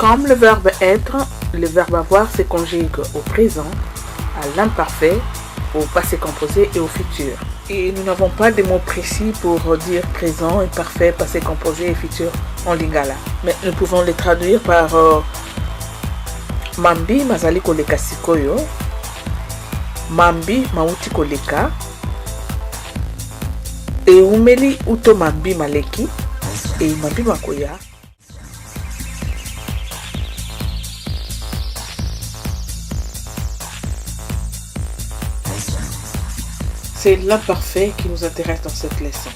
Comme le verbe être, le verbe avoir se conjugue au présent, à l'imparfait, au passé composé et au futur. Et nous n'avons pas de mots précis pour dire présent, imparfait, passé composé et futur en lingala. Mais nous pouvons les traduire par Mambi mazali koleka sikoyo, Mambi mauti koleka, et umeli uto Mambi maleki, et Mambi makoya. C'est l'imparfait qui nous intéresse dans cette leçon.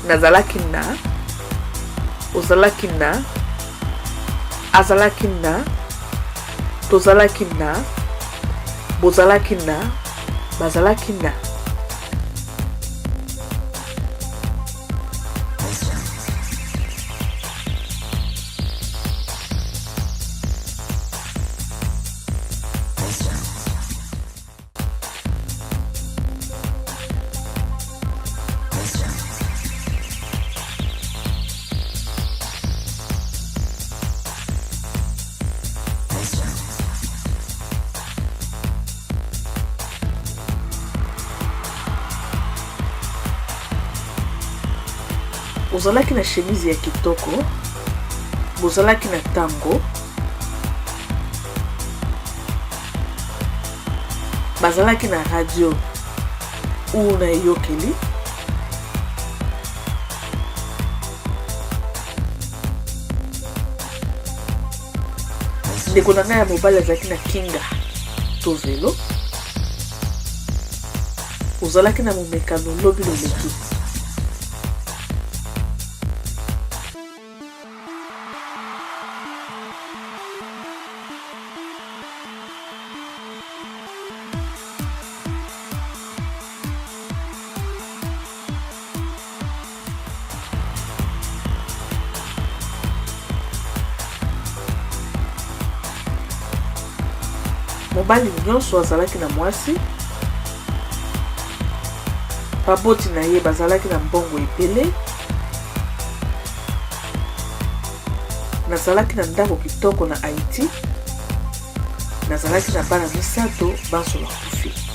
Nazalakina, ozalakina, azalakina, tozalakina, bozalakina, bazalakina. Bozalaki na chemise ya kitoko, bozalaki na tango, bazalaki na radio ou na yokeli, ndeko na ngai ya mobali azalaki na kinga to velo, ozalaki na momekano lobi loleki. Mobali nyonso azalaki na mwasi, baboti na ye bazalaki na mbongo ebele, nazalaki na ndako kitoko na Haïti, nazalaki na bana misato banso bakufi.